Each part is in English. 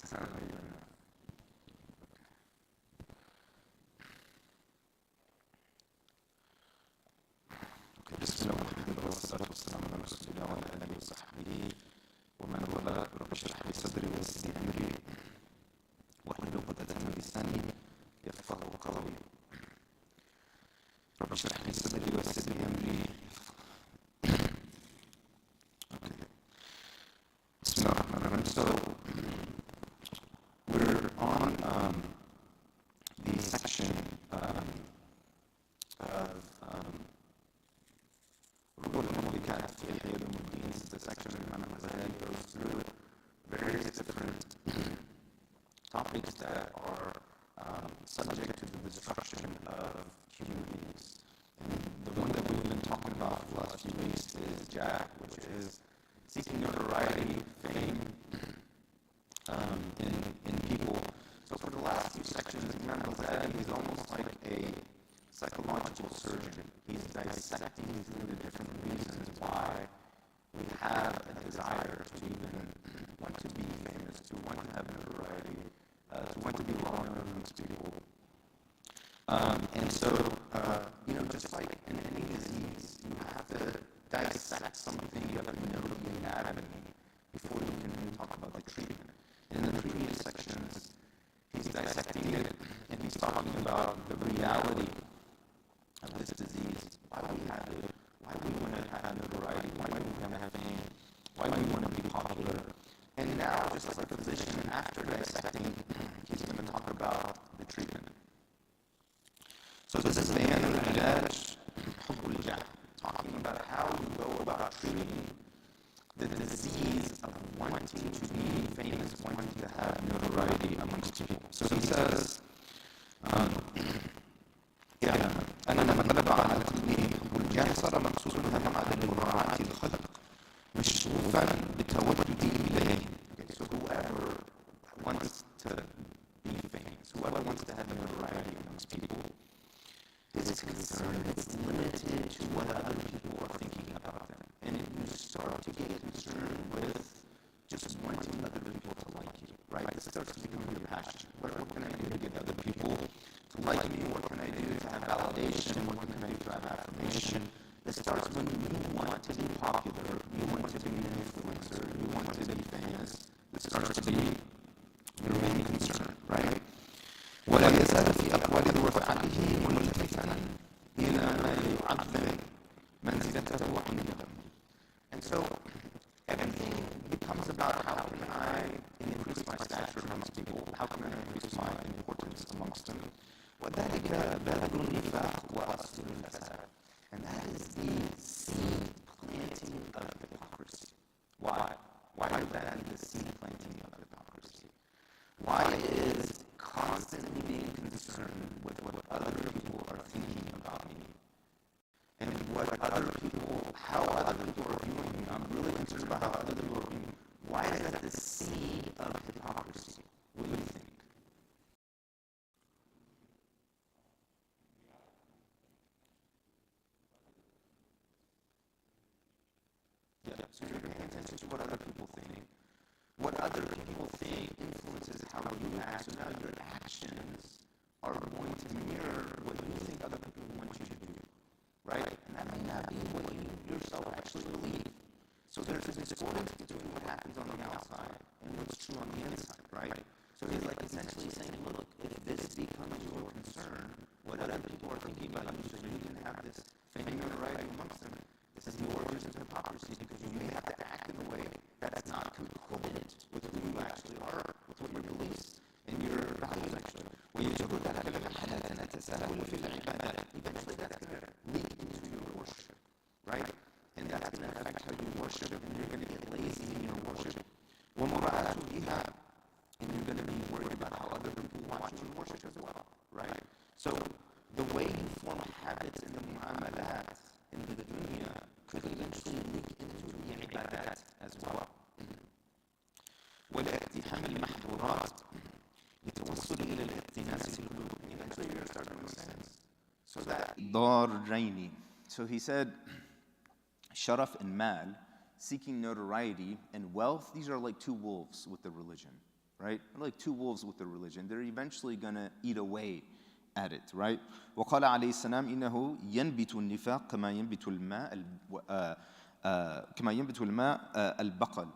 بسم الله والحمد لله والصلاة والسلام على رسول الله وعلى آله وصحبه ومن والاه. رب اشرح لي صدري ويسر لي أمري واحلل عقدة من لساني يفقهوا قولي. رب اشرح لي صدري ويسر لي أمري. بسم الله الرحمن الرحيم. So we're on the section of Ulum في Ihya Ulum Deen. This is the section where Imam al-Ghazali goes through various different topics that are subject to the destruction of human beings. And the one that we've been talking about for the last few weeks is Jah, which is seeking notoriety, fame in people. So for the last few sections, Imam al-Ghazali is almost like a psychological surgeon. He's dissecting through the different reasons why we have a desire to even want to be famous, to want to have notoriety, to want to be well known amongst people. And so, just like in any disease, you have to dissect something, you have to know the anatomy before you can talk about the treatment. In the previous sections, he's dissecting it, and he's talking about the reality of this disease, why we have it, why we want to have notoriety, why we want to have fame, why we want to be popular. And now, just like a physician, after dissecting, he's going to talk about the treatment. So this is Deen talking about how you go about treating the disease of wanting to be famous, wanting to have notoriety amongst people. So he says, أنا لما غلب على قلبي حب الجاه صار مقصودها بعد مراعاة الخلق مشغوفا بتوددي إليه. So whoever wants to be famous, whoever wants to have notoriety amongst people, his concern is limited to what other people are thinking about them. And if you start to get concerned with just wanting other people to like you, right? This starts to become your passion. What can I do to get other people to like me? What can I do to have validation? What can I do to have affirmation? This starts when you want to be popular, you want to be an influencer, you want to be famous. This starts to be your main concern, right? ولا يزال في أقوال رفعته ملتفتا إلى ما يعظم منزلته عندهم. And so everything becomes about how can I increase my stature amongst people, how can I increase my importance amongst them. وذلك باب النفاق وأصل الفساد. And that is the seed planting of hypocrisy. Why? Why is that the seed planting of hypocrisy? Why is constantly being concerned with what other people are thinking about me and what other people, how other people are viewing me? I'm really concerned about how other people are viewing me. Why is that the seed of hypocrisy? What do you think? So you're paying attention to what other people think. What other people think influences how you act. So now your actions are going to mirror what you think other people want you to do, right? And that may not be what you yourself actually believe. So there's a discordance between what happens on the outside and what's true on the inside, right? So he's like essentially saying, look, if this becomes your concern, what other people are thinking about you, so you can have this fame and notoriety amongst them, this is the origins of hypocrisy, because you may have to act in a way that's not concordant with who you actually are, with what your beliefs and your values actually. ويجب ذلك لمحلة تتساهل في العبادة. Eventually that's going to leak into your worship, right? And that's going to affect how you worship, and you're going to get lazy in your worship. ومراعاة إيها, and you're going to be worried about how other people watch you worship as well, right? So the way you form habits in the mu'amalat in the dunya could eventually leak into the ibadat as well. والاقتحام المحظورات لتوصل إلى الاقتناس في القلوب. Eventually you're going to start to make sense. So that ضارين. So he said, sharaf and mal, seeking notoriety and wealth, these are like two wolves with the religion. right? Like two wolves with their religion. They're eventually going to eat away at it, right? وقال عليه السلام إنه ينبت النفاق كما ينبت الماء كما ينبت الماء البقل.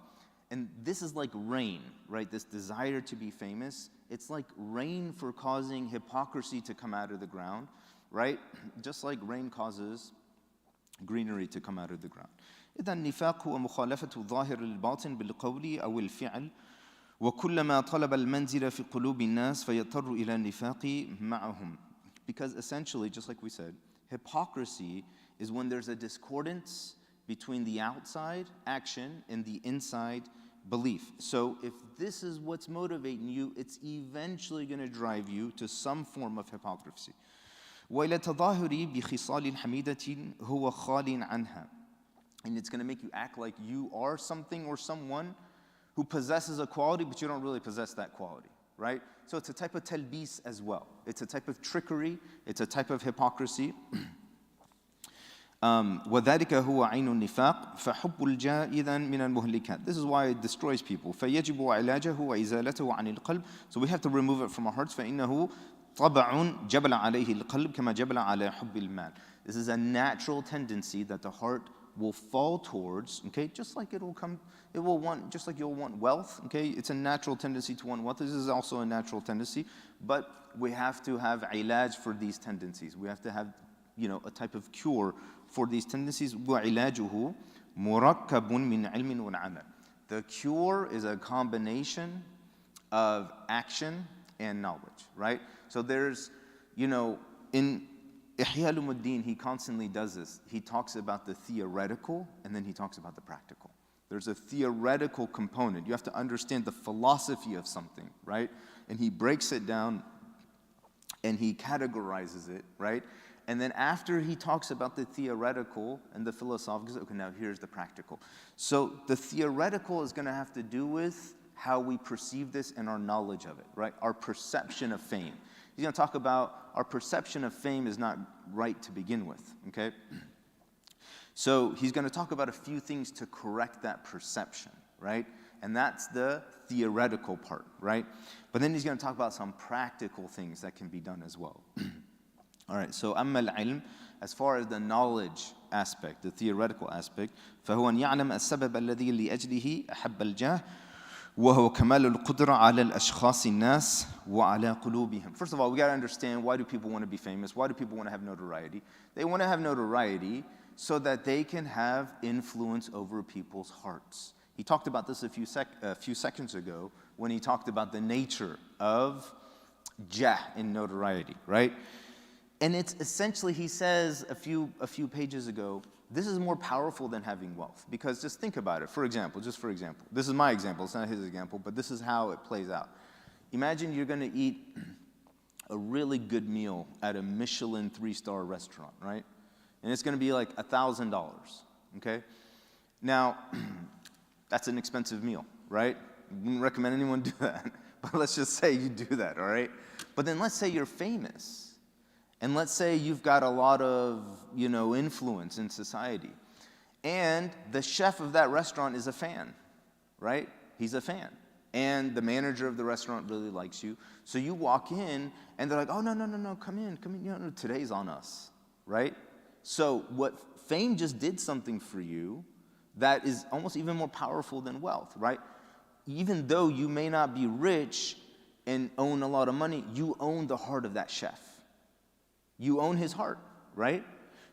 And this is like rain, right? This desire to be famous. It's like rain for causing hypocrisy to come out of the ground, right? Just like rain causes greenery to come out of the ground. إذا النفاق هو مخالفة الظاهر للباطن بالقول أو الفعل وكلما طلب المنزل في قلوب الناس فيضطر إلى النفاق معهم. Because essentially, just like we said, hypocrisy is when there's a discordance between the outside action and the inside belief. So if this is what's motivating you, it's eventually going to drive you to some form of hypocrisy. وإلى تظاهري بخصال حميدة هو خال عنها. And it's going to make you act like you are something or someone who possesses a quality, but you don't really possess that quality, right? So it's a type of talbis as well. It's a type of trickery. It's a type of hypocrisy. وذلك هو عين النفاق فحب الجاه إذن من المهلكات. This is why it destroys people. فيجب علاجه وإزالته عن القلب. So we have to remove it from our hearts. فإنه طبع جبل عليه القلب كما جبل على حب المال. This is a natural tendency that the heart will fall towards, okay, just like it will want, just like you'll want wealth, okay, it's a natural tendency to want wealth. This is also a natural tendency, but we have to have ilaj for these tendencies. We have to have, a type of cure for these tendencies. وعلاجه مركب من علم وعمل. The cure is a combination of action and knowledge, right? So there's, in Ihya Ulum Deen, he constantly does this. He talks about the theoretical, and then he talks about the practical. There's a theoretical component. You have to understand the philosophy of something, right? And he breaks it down, and he categorizes it, right? And then after he talks about the theoretical and the philosophical, okay, now here's the practical. So the theoretical is going to have to do with how we perceive this and our knowledge of it, right? Our perception of fame. He's going to talk about our perception of fame is not right to begin with, okay? So he's going to talk about a few things to correct that perception, right? And that's the theoretical part, right? But then he's going to talk about some practical things that can be done as well. All right, so أما العلم, as far as the knowledge aspect, the theoretical aspect, فهو أن يعلم السبب الذي لأجله أحب الجاه وهو كمال القدرة على الأشخاص الناس وعلى قلوبهم. First of all, we got to understand, why do people want to be famous? Why do people want to have notoriety? They want to have notoriety so that they can have influence over people's hearts. He talked about this a few seconds ago when he talked about the nature of jah in notoriety, right? And it's essentially, he says a few pages ago, this is more powerful than having wealth. Because just think about it. For example, this is my example, it's not his example, but this is how it plays out. Imagine you're going to eat a really good meal at a Michelin 3-star restaurant, right? And it's going to be like $1,000, okay? Now, that's an expensive meal, right? Wouldn't recommend anyone do that. But let's just say you do that, all right? But then let's say you're famous. And let's say you've got a lot of, influence in society. And the chef of that restaurant is a fan, right? He's a fan. And the manager of the restaurant really likes you. So you walk in, and they're like, oh, no, come in. Today's on us, right? So what fame just did something for you that is almost even more powerful than wealth, right? Even though you may not be rich and own a lot of money, you own the heart of that chef. You own his heart, right?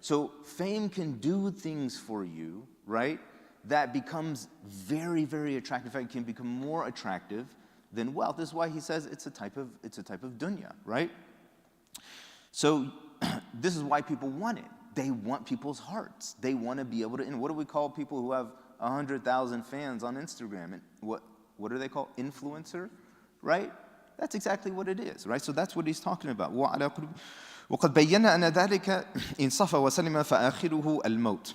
So fame can do things for you, right, that becomes very, very attractive. In fact, it can become more attractive than wealth. This is why he says it's a type of dunya, right? So this is why people want it. They want people's hearts. They want to be able to, and what do we call people who have 100,000 fans on Instagram? And what do they call? Influencer, right? That's exactly what it is, right? So that's what he's talking about. وقد بينا أن ذلك إن صفى وسلم فآخره الموت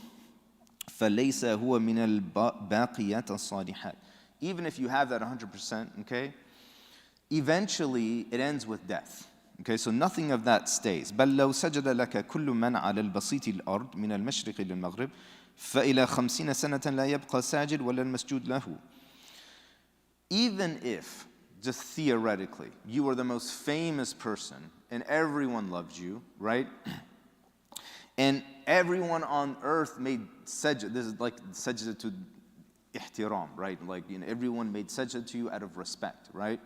فليس هو من الباقيات الصالحات. Even if you have that 100%, okay, eventually it ends with death. Okay, so nothing of that stays. بل لو سجد لك كل من على البسيط الأرض من المشرق للمغرب فإلى 50 سنة لا يبقى ساجد ولا المسجود له. Even if just theoretically, you were the most famous person and everyone loved you, right? And everyone on earth made sajda. This is like sajda to ihtiram, right? Like, everyone made sajda to you out of respect, right?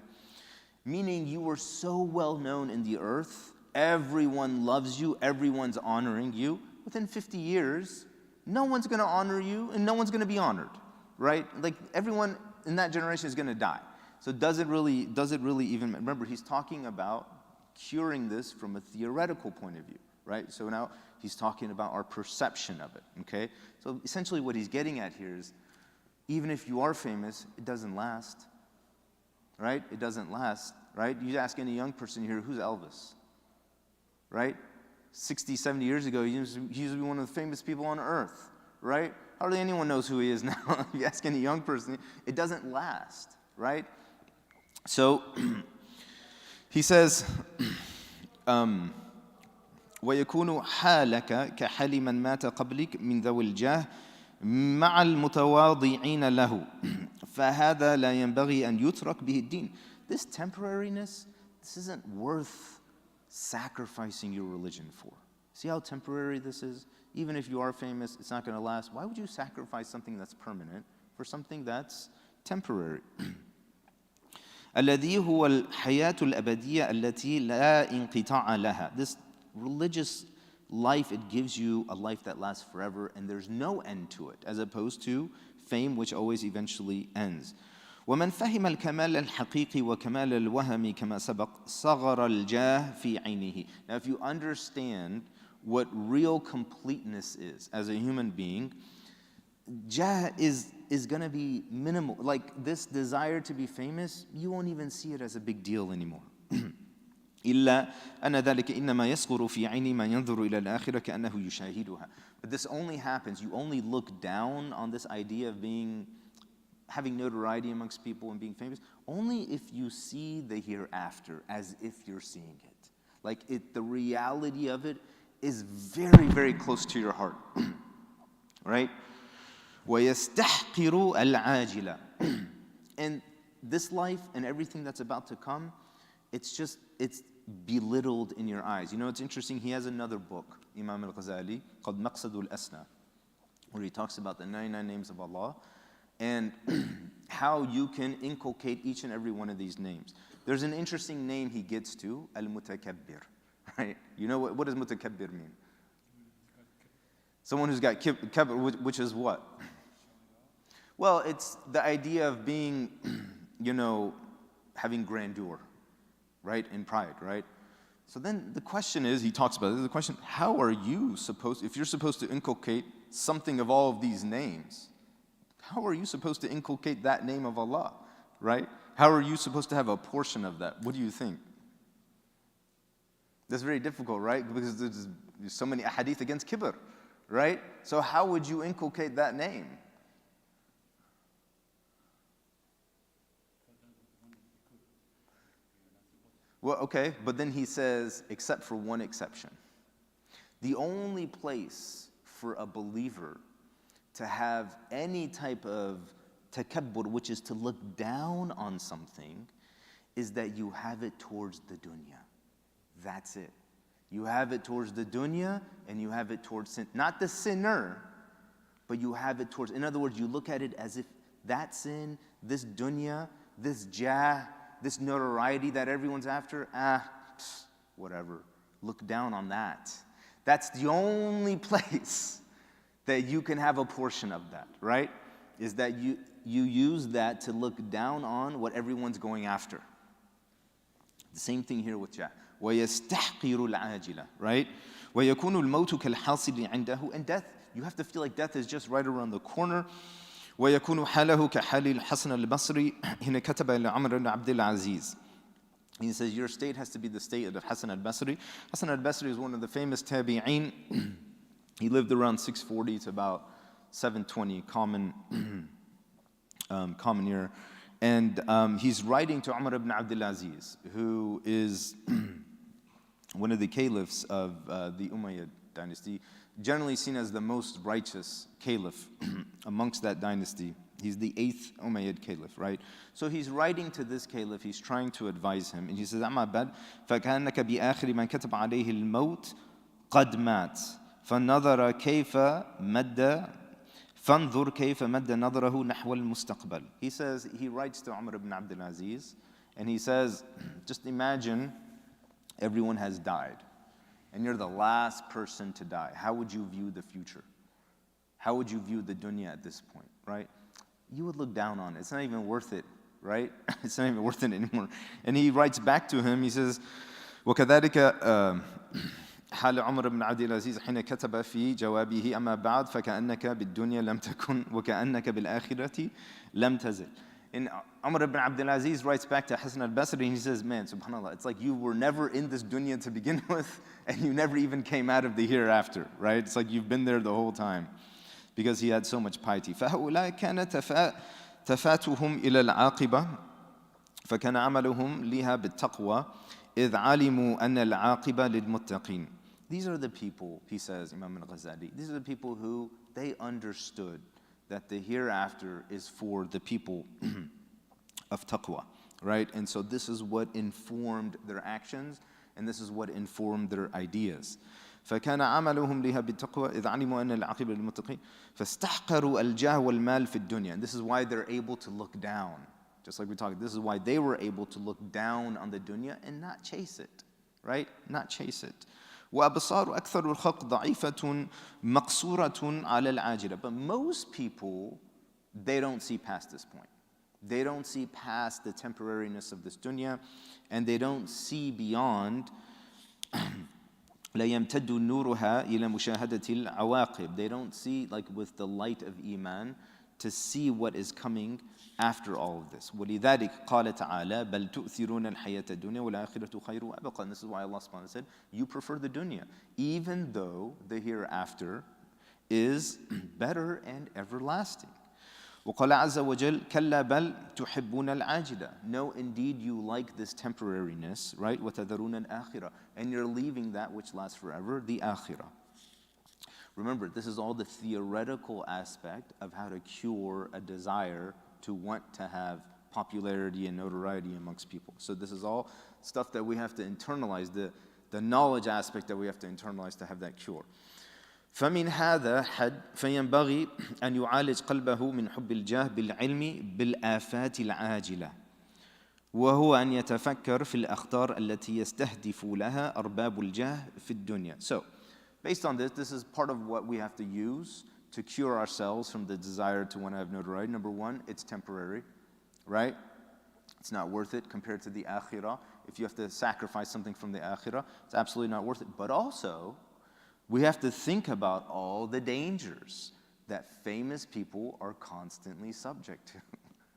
Meaning you were so well known in the earth, everyone loves you, everyone's honoring you. Within 50 years, no one's going to honor you and no one's going to be honored, right? Like, everyone in that generation is going to die. So does it really even, remember, he's talking about curing this from a theoretical point of view, right? So now he's talking about our perception of it, okay? So essentially what he's getting at here is, even if you are famous, it doesn't last, right? It doesn't last, right? You ask any young person here, who's Elvis, right? 60, 70 years ago, he used to be one of the famous people on earth, right? Hardly anyone knows who he is now. If you ask any young person, it doesn't last, right? So he says, ويكون حالك كحال من مات قبلك من ذوي الجاه مع المتواضعين له فهذا لا ينبغي أن يترك به الدين. This temporariness, this isn't worth sacrificing your religion for. See how temporary this is? Even if you are famous, it's not going to last. Why would you sacrifice something that's permanent for something that's temporary? الذي هو الحياة الأبدية التي لا انقطاع لها. This religious life, it gives you a life that lasts forever and there's no end to it, as opposed to fame, which always eventually ends. ومن فهم الكمال الحقيقي وكمال الوهم كما سبق صغر الجاه في عينه. Now if you understand what real completeness is as a human being, jah is going to be minimal. Like, this desire to be famous, you won't even see it as a big deal anymore. إلا أن ذلك إنما يصغر في عين ما ينظر إلى الآخرة كأنه يشاهدها. But this only happens, you only look down on this idea of having notoriety amongst people and being famous, only if you see the hereafter as if you're seeing it. Like, the reality of it is very, very close to your heart. Right? وَيَسْتَحْقِرُ الْعَاجِلَ. And this life and everything that's about to come, it's belittled in your eyes. You know, it's interesting, he has another book, Imam al-Ghazali, called Maqsad al-Asna, where he talks about the 99 names of Allah and how you can inculcate each and every one of these names. There's an interesting name he gets to, al-Mutakabbir, right? You know what does Mutakabbir mean? Someone who's got kibr, which is what? Well, it's the idea of being, having grandeur, right? And pride, right? So then the question is, he talks about this, the question, how are you supposed, if you're supposed to inculcate something of all of these names, how are you supposed to inculcate that name of Allah, right? How are you supposed to have a portion of that? What do you think? That's very difficult, right? Because there's so many ahadith against kibr, right? So how would you inculcate that name? Well, okay, but then he says, except for one exception. The only place for a believer to have any type of takabbur, which is to look down on something, is that you have it towards the dunya. That's it. You have it towards the dunya, and you have it towards sin. Not the sinner, but you have it towards, in other words, you look at it as if that sin, this dunya, this jah, this notoriety that everyone's after, whatever. Look down on that. That's the only place that you can have a portion of that, right? Is that you use that to look down on what everyone's going after. The same thing here with jah. وَيَسْتَحْقِرُ الْعَاجِلَ, right? وَيَكُونُ الْمَوْتُ كَالْحَاصِلِ عِنْدَهُ. And death, you have to feel like death is just right around the corner. ويكون حاله كحال الحسن البصري هنا كتب لعمر بن عبد العزيز. He says your state has to be the state of Hasan al-Basri. Hasan al-Basri is one of the famous tabi'een. He lived around 640 to about 720 common year. And he's writing to Umar ibn Abdul Aziz, who is one of the caliphs of the Umayyad dynasty, generally seen as the most righteous caliph amongst that dynasty. He's the 8th Umayyad Caliph, right? So he's writing to this Caliph, he's trying to advise him, and he says, أما بعد فكأنك بآخر من كتب عليه الموت قد مات فنظر كيف مد فانظر كيف مد نظره نحو المستقبل. He says, he writes to Umar ibn Abdul Aziz, and he says, just imagine everyone has died, and you're the last person to die. How would you view the future? How would you view the dunya at this point, right? You would look down on it. It's not even worth it, right? It's not even worth it anymore. And he writes back to him, he says, وكذلك حال عمر بن عبد العزيز حين كتب في جوابه أما بعد فكأنك بالدنيا لم تكن وكأنك بالآخرة لم تزل. And Umar ibn Abdul Aziz writes back to Hassan al-Basri and he says, man, subhanAllah, it's like you were never in this dunya to begin with and you never even came out of the hereafter, right? It's like you've been there the whole time because he had so much piety. فهؤلاء كان تفاتهم إلى العاقبة فكان عملهم لها بالتقوى إذ علموا أن العاقبة للمتقين. These are the people, he says, Imam al-Ghazali, these are the people who they understood that the hereafter is for the people of taqwa, right? And so this is what informed their actions, and this is what informed their ideas. فكان عملهم لها بالتقوى إذ علموا أن العاقبة للمتقين فاستحقروا الجاه والمال في الدنيا. And this is why they're able to look down. Just like we talked, this is why they were able to look down on the dunya and not chase it, right? Not chase it. وأبصار أكثر الخلق ضعيفة مقصورة على العاجلة. But most people, they don't see past this point. They don't see past the temporariness of this dunya, and they don't see beyond لا يمتد نورها إلى مشاهدة العواقب. They don't see, like with the light of Iman, to see what is coming after all of this. ولذلك قال تعالى بل تؤثرون الحياة الدنيا والآخرة خير وأبقى. And this is why Allah subhanahu wa ta'ala said, you prefer the dunya, even though the hereafter is better and everlasting. وقال عز وجل كلا بل تحبون العاجلة. No, indeed you like this temporariness, right? وتذرون الآخرة. And you're leaving that which lasts forever, the akhirah. Remember, this is all the theoretical aspect of how to cure a desire to want to have popularity and notoriety amongst people. So this is all stuff that we have to internalize, the knowledge aspect that we have to internalize to have that cure. فمن هذا حد فينبغي أن يعالج قلبه من حب الجاه بالعلم بالآفات العاجلة وهو أن يتفكر في الأخطار التي يستهدف لها أرباب الجاه في الدنيا. So, based on this, this is part of what we have to use to cure ourselves from the desire to want to have notoriety. Number one, it's temporary, right? It's not worth it compared to the akhirah. If you have to sacrifice something from the akhirah, it's absolutely not worth it. But also, we have to think about all the dangers that famous people are constantly subject to,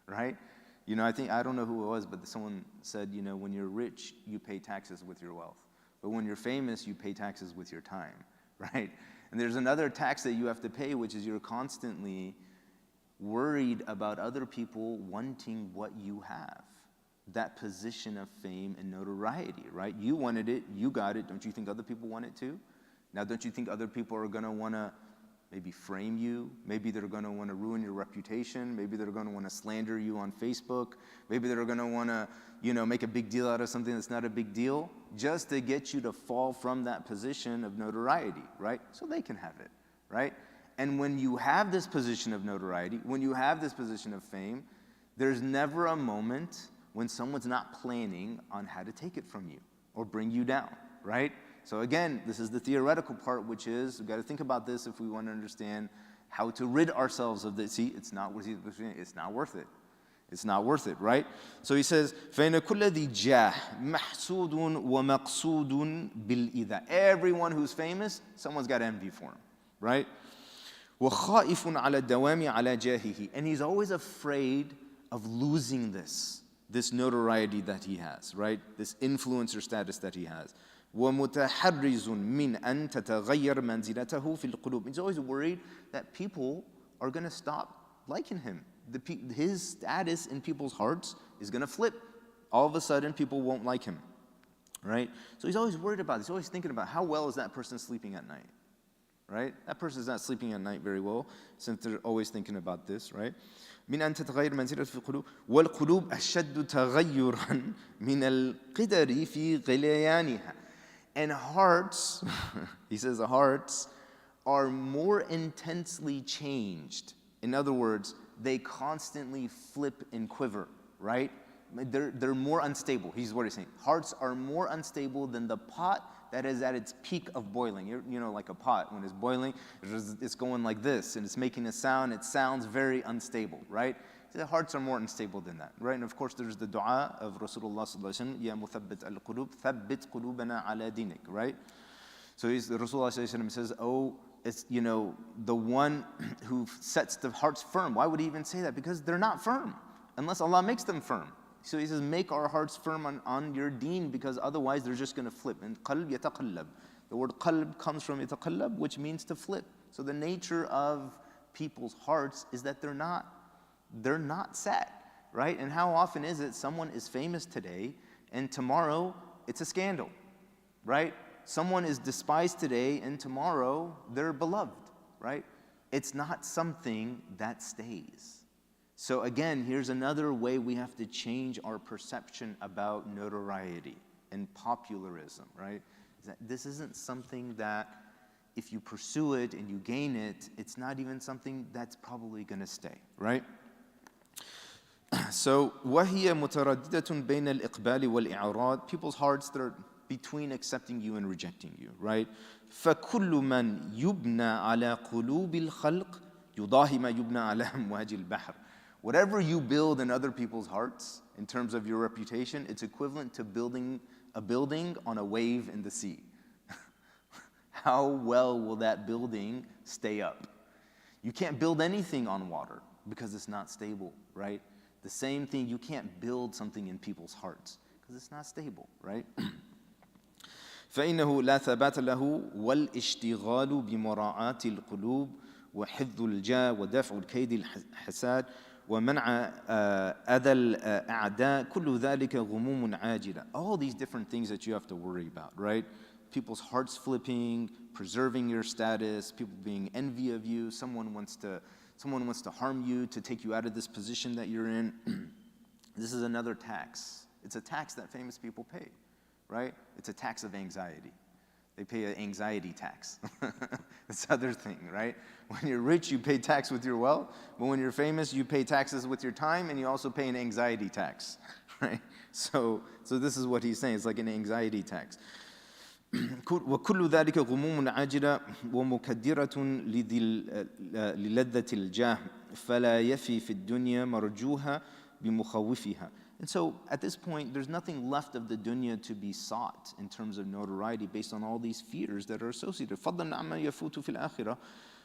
right? You know, I don't know who it was, but someone said, you know, when you're rich, you pay taxes with your wealth. But when you're famous, you pay taxes with your time, right? And there's another tax that you have to pay, which is you're constantly worried about other people wanting what you have. That position of fame and notoriety, right? You wanted it, you got it. Don't you think other people want it too? Now, don't you think other people are going to want to maybe frame you? Maybe they're going to want to ruin your reputation. Maybe they're going to want to slander you on Facebook. Maybe they're going to want to, you know, make a big deal out of something that's not a big deal, just to get you to fall from that position of notoriety, right? So they can have it, right? And when you have this position of notoriety, when you have this position of fame, there's never a moment when someone's not planning on how to take it from you or bring you down, right? So again, this is the theoretical part, which is, we've got to think about this if we want to understand how to rid ourselves of this. See, it's not worth it. It's not worth it. It's not worth it, right? So he says, فَإِنَّ كُلَّ ذِي جَاهٍ مَحْسُودٌ وَمَقْصُودٌ بِالْإِذَا. Everyone who's famous, someone's got envy for him, right? وَخَائِفٌ عَلَى الدَّوَامِ عَلَى جَاهِهِ. And he's always afraid of losing this notoriety that he has, right? This influencer status that he has. وَمُتَحَرِّزٌ مِّنْ أَن تَتَغَيَّرْ مَنْزِلَتَهُ فِي الْقُلُوبِ. He's always worried that people are going to stop liking him. His status in people's hearts is going to flip. All of a sudden, people won't like him, right? So he's always worried about this. He's always thinking about how well is that person sleeping at night, right? That person's not sleeping at night very well since they're always thinking about this, right? من أن تتغير منزلة في القلوب والقلوب أشد تغيرا من القدر في غليانها. And hearts, he says, the hearts are more intensely changed. In other words, they constantly flip and quiver, right? They're more unstable. He's what he's saying. Hearts are more unstable than the pot that is at its peak of boiling. You know, like a pot, when it's boiling, it's going like this, and it's making a sound. It sounds very unstable, right? The hearts are more unstable than that, right? And of course, there's the dua of Rasulullah sallallahu alaihi wasallam, Ya muthabbit al-qulub, thabbit qulubana ala dinik, right? So Rasulullah sallallahu alaihi wasallam says, oh, it's, you know, the one who sets the hearts firm. Why would he even say that? Because they're not firm, unless Allah makes them firm. So he says, make our hearts firm on your deen, because otherwise they're just going to flip. And qalb yataqallab. The word qalb comes from yataqallab, which means to flip. So the nature of people's hearts is that they're not set, right? And how often is it someone is famous today and tomorrow it's a scandal, right? Someone is despised today and tomorrow they're beloved, right? It's not something that stays. So again, here's another way we have to change our perception about notoriety and popularism, right? That this isn't something that if you pursue it and you gain it, it's not even something that's probably going to stay, right? So, وَهِيَ مُتَرَدِّدَةٌ بَيْنَ الْإِقْبَالِ وَالْإِعْرَاضِ. People's hearts, they're between accepting you and rejecting you, right? فَكُلُّ مَنْ يُبْنَى عَلَى قُلُوبِ الْخَلْقِ يُضَاهِ مَا يُبْنَى عَلَى أَمْوَاجِ الْبَحْرِ. Whatever you build in other people's hearts, in terms of your reputation, it's equivalent to building a building on a wave in the sea. How well will that building stay up? You can't build anything on water because it's not stable, right? The same thing, you can't build something in people's hearts because it's not stable, right? فإنه لا ثبات له والاشتغال بمراعاة القلوب وحفظ الجاه ودفع الكيد الحساد ومنع أذى الأعداء كل ذلك غموم عاجلة. All these different things that you have to worry about, right? People's hearts flipping, preserving your status, people being envy of you, someone wants to harm you, to take you out of this position that you're in. This is another tax. It's a tax that famous people pay, right? It's a tax of anxiety. They pay an anxiety tax. That's the other thing, right? When you're rich, you pay tax with your wealth. But when you're famous, you pay taxes with your time, and you also pay an anxiety tax, right? So this is what he's saying. It's like an anxiety tax. وكل ذلك غموم عاجلة ومكدرة للذة الجاه فلا يفي في الدنيا مرجوها بمخوفها. And so at this point, there's nothing left of the dunya to be sought in terms of notoriety based on all these fears that are associated. فضلا عما يفوت في الآخرة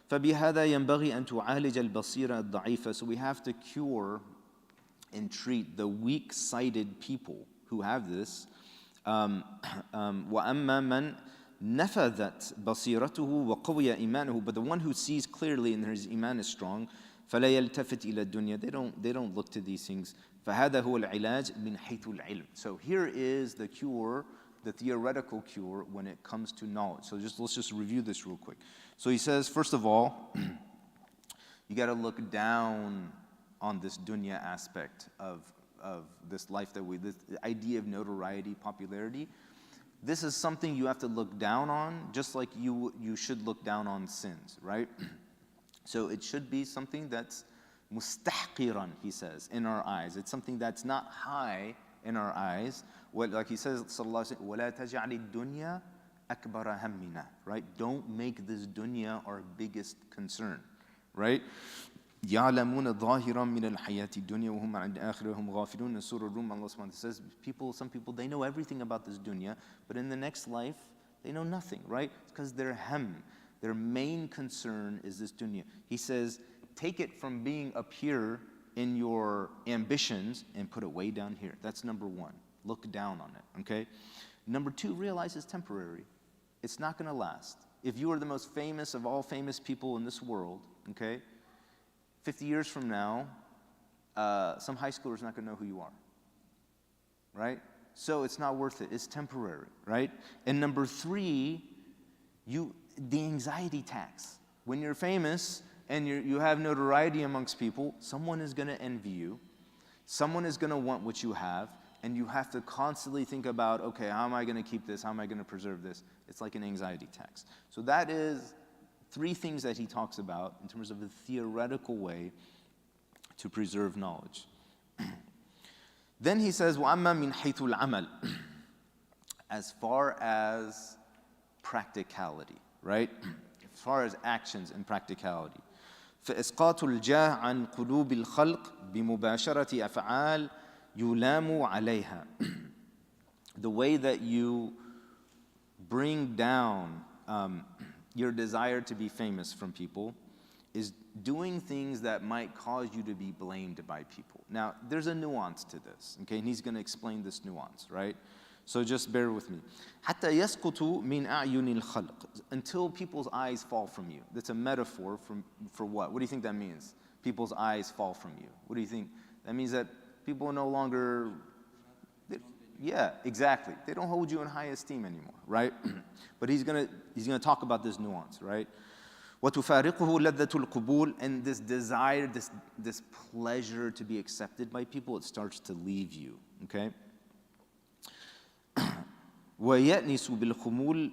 فبهذا ينبغي أن تعالج البصيرة الضعيفة. So we have to cure and treat the weak-sighted people who have this. وأما من نفذت بصيرته وقوي إيمانه, but the one who sees clearly and his iman is strong, فلا يلتفت إلى الدنيا. They don't look to these things. فهذا هو العلاج من حيث العلم. So here is the cure, the theoretical cure when it comes to knowledge. So let's just review this real quick. So he says, first of all, you got to look down on this dunya aspect of this life this idea of notoriety, popularity. This is something you have to look down on, just like you should look down on sins, right? So it should be something that's mustahqiran, he says, in our eyes. It's something that's not high in our eyes. Like he says, sallallahu alaihi wasallam, وَلَا تَجْعَلِ الدُّنْيَا أَكْبَرَ هَمِّنَا, right? Don't make this dunya our biggest concern, right? يَعْلَمُونَ ظَاهِرًا مِنَ الْحَيَاةِ الدُّنْيَا وَهُمْ عَنِ الْآخِرَةِ هُمْ غَافِلُونَ. In Surah Rum, Allah subhanahu wa ta'ala says, some people, they know everything about this dunya, but in the next life, they know nothing, right? It's because their main concern is this dunya. He says, take it from being up here in your ambitions and put it way down here. That's number one. Look down on it, okay? Number two, realize it's temporary. It's not going to last. If you are the most famous of all famous people in this world, okay, 50 years from now, some high schooler is not going to know who you are, right? So it's not worth it. It's temporary, right? And number three, the anxiety tax. When you're famous and you have notoriety amongst people, someone is going to envy you. Someone is going to want what you have. And you have to constantly think about, okay, how am I going to keep this? How am I going to preserve this? It's like an anxiety tax. So that is 3 things that he talks about in terms of the theoretical way to preserve knowledge. Then he says, وَأَمَّا مِنْ حَيْثُ الْعَمَلِ as far as practicality, right? As far as actions and practicality. فإسقاط الجاه عن قلوب الخلق بمباشرة أفعال يلام عليها. The way that you bring down your desire to be famous from people is doing things that might cause you to be blamed by people. Now, there's a nuance to this, okay? And he's going to explain this nuance, right? So just bear with me. حتى يسقط من أعين الخلق, until people's eyes fall from you. That's a metaphor for what? What do you think that means? People's eyes fall from you. What do you think? That means that people no longer, yeah, exactly. They don't hold you in high esteem anymore, right? But he's gonna talk about this nuance, right? وَتُفَارِقُهُ لَذَّةُ الْقُبُولِ, and this desire, this pleasure to be accepted by people, it starts to leave you, okay? وَيَأْنِسُ بِالْخُمُولِ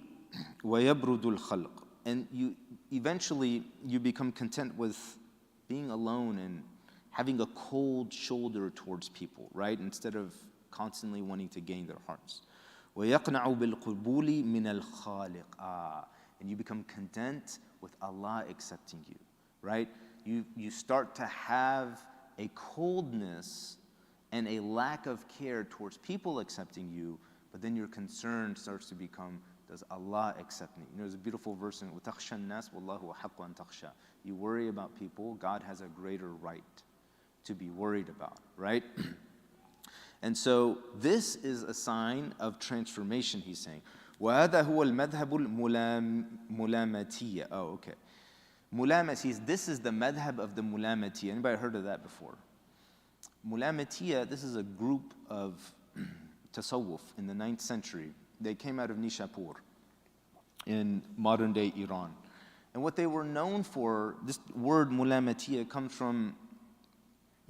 وَيَبْرُدُ الْخَلْقِ, and eventually you become content with being alone and having a cold shoulder towards people, right? Instead of constantly wanting to gain their hearts. وَيَقْنَعُ بِالْقُبُولِ مِنَ الْخَالِقِ, and you become content with Allah accepting you, right? You start to have a coldness and a lack of care towards people accepting you, but then your concern starts to become, does Allah accept me? You know, there's a beautiful verse in وَتَخْشَى النَّاسِ وَاللَّهُ أَحَقُّ أَن تَخْشَى. You worry about people, God has a greater right to be worried about, right? And so this is a sign of transformation, he's saying. وَهَذَا هُوَ الْمَذْهَبُ الْمُلَامَتِيَّةِ. Oh, okay. Mulamatiyya, this is the madhab of the Mulamatiyya. Anybody heard of that before? Mulamatiyya, this is a group of tasawwuf in the 9th century. They came out of Nishapur in modern-day Iran. And what they were known for, this word Mulamatiyya comes from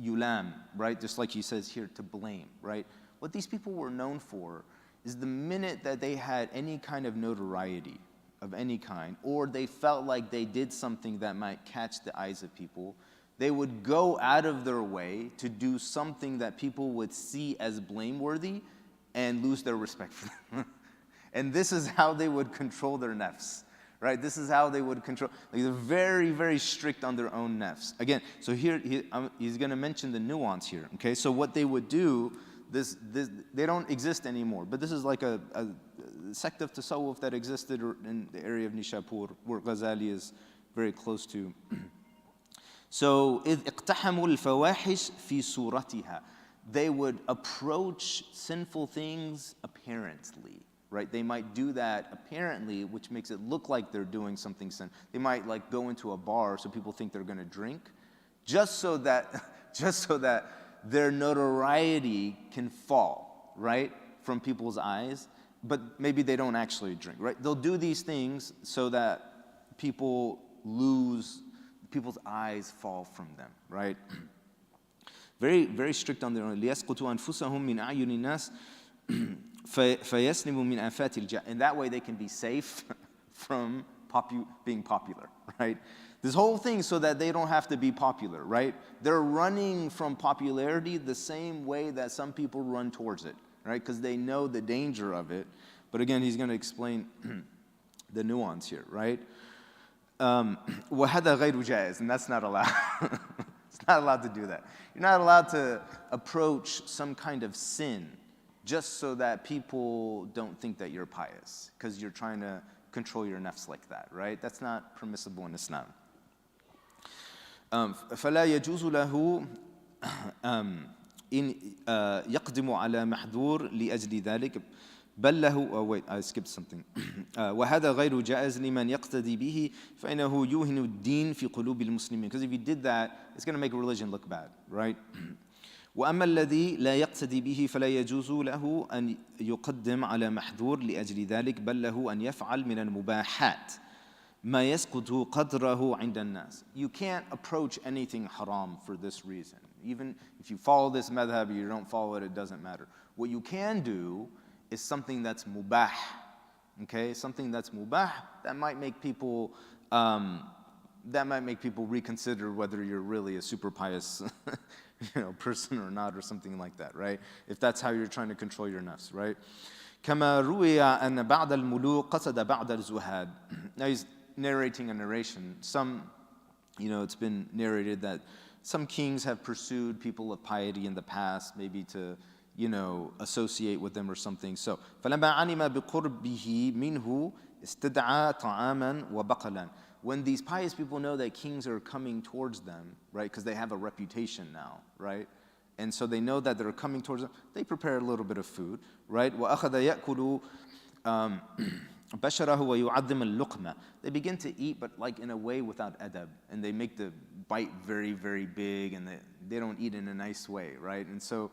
yulam, right? Just like he says here, to blame, right? What these people were known for is the minute that they had any kind of notoriety of any kind, or they felt like they did something that might catch the eyes of people, they would go out of their way to do something that people would see as blameworthy and lose their respect for them. And this is how they would control their nafs, right? This is how they would control. Like, they're very, very strict on their own nafs. Again, so here he's going to mention the nuance here. Okay, so what they would do, this they don't exist anymore. But this is like a sect of tasawwuf that existed in the area of Nishapur, where Ghazali is very close to. So إذ اقتحموا الفواحش في صورتها. They would approach sinful things apparently, right? They might do that apparently, which makes it look like they're doing something sin. They might like go into a bar so people think they're going to drink, just so that their notoriety can fall, right, from people's eyes. But maybe they don't actually drink, right? They'll do these things so that people's eyes fall from them, right? Very, very strict on their own. لِيَسْقُطُوا أَنفُسَهُم مِّنْ أَعْيُنِ النَّاسِ فَيَسْلِمُوا مِنْ آفَاتِ الْجَهْلِ. And that way they can be safe from being popular, right? This whole thing so that they don't have to be popular, right? They're running from popularity the same way that some people run towards it, right? Because they know the danger of it. But again, he's going to explain the nuance here, right? وَهَذَا غَيْرُ جَائِزٍ, and that's not allowed. It's not allowed to do that. You're not allowed to approach some kind of sin just so that people don't think that you're pious, because you're trying to control your nafs like that, right? That's not permissible in Islam. فَلَا يَجُوزُ لَهُ إِنْ يَقْدِمُ عَلَى مَحْذُورٍ لِأَجْلِ ذَلِكَ بل له wait, I skipped something. وهذا غير جائز لمن يقتدي به فإنه يوهن الدين في قلوب المسلمين. Because if you did that, it's going to make religion look bad, right? وأما الذي لا يقتدي به فلا يجوز له أن يقدم على محذور لأجل ذلك بل له أن يفعل من المباحات ما يسقط قدره عند الناس. You can't approach anything haram for this reason. Even if you follow this madhab or you don't follow it, it doesn't matter. What you can do is something that's mubah. Okay, something that's mubah that might make people reconsider whether you're really a super pious person or not, or something like that, right? If that's how you're trying to control your nafs, right? كما روي أن بعض الملوك قصد بعض الزهاد. Now he's narrating a narration. It's been narrated that some kings have pursued people of piety in the past, maybe to associate with them or something. So, فَلَمَّا عَلِمَ بِقُرْبِهِ مِنْهُ اسْتَدْعَى طَعَامًا وَبَقَلًا. When these pious people know that kings are coming towards them, right, because they have a reputation now, right, and so they know that they're coming towards them, they prepare a little bit of food, right? وَأَخَذَ يَأْكُلُ بَشَرَهُ وَيُعَظِّمَ اللُّقْمَةَ. They begin to eat, but like in a way without adab, and they make the bite very, very big, and they don't eat in a nice way, right? And so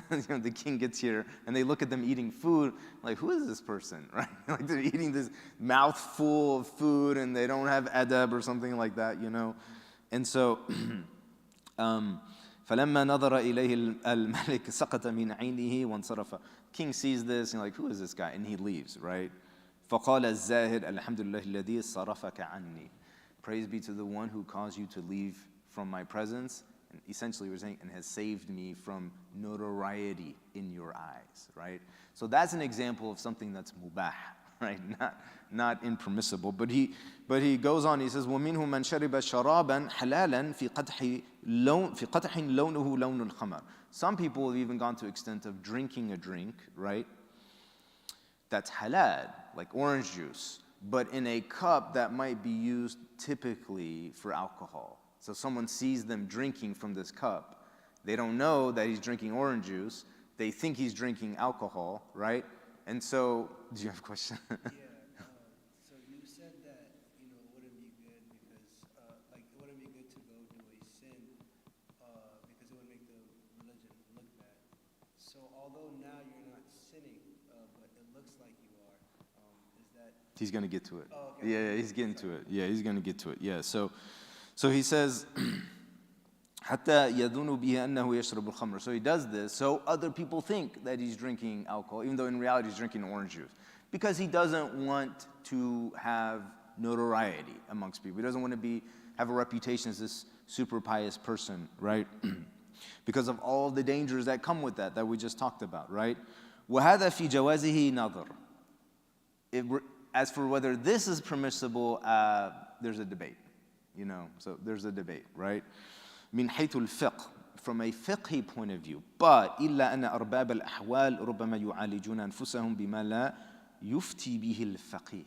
the king gets here, and they look at them eating food, like, who is this person, right? Like they're eating this mouthful of food, and they don't have adab or something like that, And so, فَلَمَّا نَظَرَ إِلَيْهِ الْمَلِكُ سَقَطَ مِنْ عَيْنِهِ وَانْصَرَفَ. King sees this, and like, who is this guy? And he leaves, right? فَقَالَ الزَّاهِدُ الْحَمْدُ لِلَّهِ الَّذِي صَرَفَكَ عَنِّي. Praise be to the one who caused you to leave from my presence, and essentially we're saying, and has saved me from notoriety in your eyes, right? So that's an example of something that's mubah, right? Not impermissible. But he goes on, he says, وَمِنْهُ مَنْ شَرِبَ شَرَابًا حَلَالًا فِي قَدْحٍ لَوْنُهُ لَوْنُ الْخَمَرِ. Some people have even gone to the extent of drinking a drink, right, that's halal, like orange juice, but in a cup that might be used typically for alcohol. So someone sees them drinking from this cup. They don't know that he's drinking orange juice. They think he's drinking alcohol, right? And so, do you have a question? So you said that, it wouldn't be good because, it wouldn't be good to go do a sin because it would make the religion look bad. So although now you're not sinning, but it looks like you are, is that... He's going to get to it. Oh, okay. Yeah, he's getting to it. Yeah, he's going to get to it. Yeah, so he says, حَتَّى يَذُنُ بِهِ أَنَّهُ يَشْرَبُ الْخَمْرَ. So he does this so other people think that he's drinking alcohol, even though in reality he's drinking orange juice. Because he doesn't want to have notoriety amongst people. He doesn't want to have a reputation as this super pious person, right? Because of all the dangers that come with that we just talked about, right? وَهَذَا فِي جَوَازِهِ نَظَرٌ. As for whether this is permissible, there's a debate, So there's a debate, right? من حيث الفقه, from a fiqhi point of view. But إلا أن أرباب الأحوال ربما يعالجون أنفسهم بما لا يفتي به الفقيه.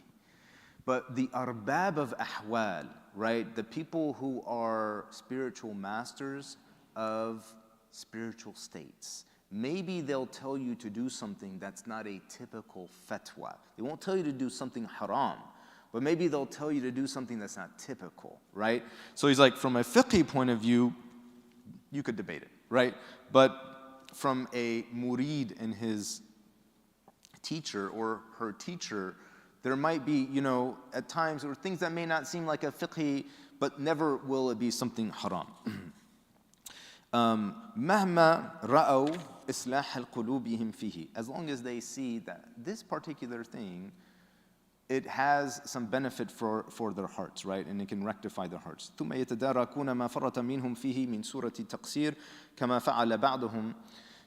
But the arbab of ahwal, right? The people who are spiritual masters of spiritual states. Maybe they'll tell you to do something that's not a typical fatwa. They won't tell you to do something haram, but maybe they'll tell you to do something that's not typical, right? So he's like, from a fiqhi point of view, you could debate it, right? But from a murid and his teacher or her teacher, there might be, at times, or things that may not seem like a fiqhi, but never will it be something haram. مهما رأوا إصلاح قلوبهم فيه. As long as they see that this particular thing, it has some benefit for their hearts, right? And it can rectify their hearts. ثم يتداركون ما فرط منهم فيه من سورة التقصير كما فعل بعضهم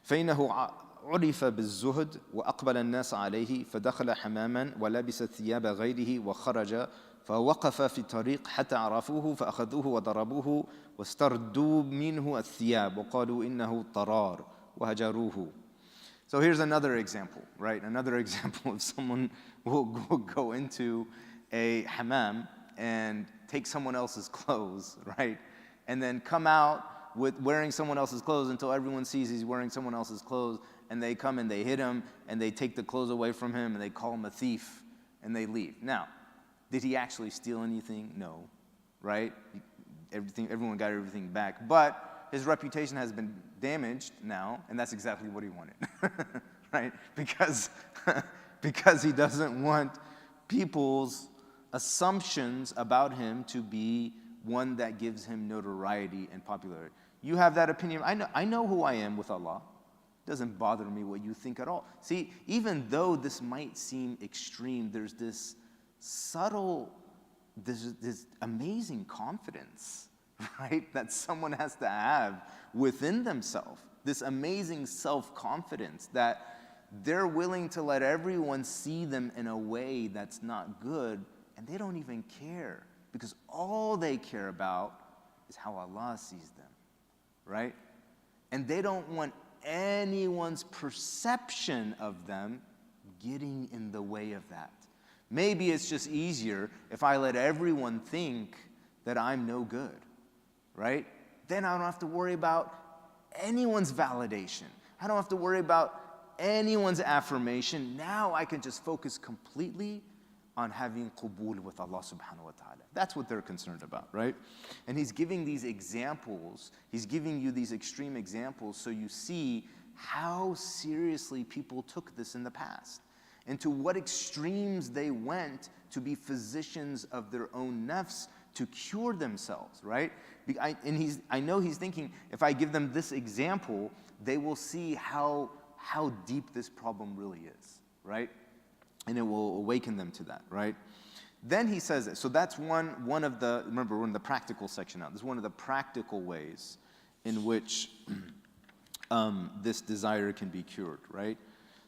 فإنه عرف بالزهد وأقبل الناس عليه فدخل حماما ولبس ثياب غيره وخرج فوقف في الطريق حتى عرفوه فأخذوه وضربوه واستردوا منه الثياب وقالوا إنه طرار وهجروه. So here's another example, right? Another example of someone will go into a hammam and take someone else's clothes, right? And then come out with wearing someone else's clothes until everyone sees he's wearing someone else's clothes, and they come and they hit him and they take the clothes away from him and they call him a thief and they leave. Now, did he actually steal anything? No, right? Everyone got everything back, but his reputation has been damaged now, and that's exactly what he wanted, right? Because he doesn't want people's assumptions about him to be one that gives him notoriety and popularity. You have that opinion. I know who I am with Allah. It doesn't bother me what you think at all. See, even though this might seem extreme, there's this subtle, this amazing confidence, right, that someone has to have within themselves. This amazing self-confidence that they're willing to let everyone see them in a way that's not good, and they don't even care, because all they care about is how Allah sees them, right? And they don't want anyone's perception of them getting in the way of that. Maybe it's just easier if I let everyone think that I'm no good, right? Then I don't have to worry about anyone's validation. I don't have to worry about anyone's affirmation. Now I can just focus completely on having qubul with Allah subhanahu wa ta'ala. That's what they're concerned about, right? And he's giving these examples. He's giving you these extreme examples so you see how seriously people took this in the past and to what extremes they went to be physicians of their own nafs to cure themselves, right? I know he's thinking, if I give them this example, they will see how deep this problem really is, right? And it will awaken them to that, right? Then he says, so that's one of the, remember we're in the practical section now. This is one of the practical ways in which this desire can be cured, right?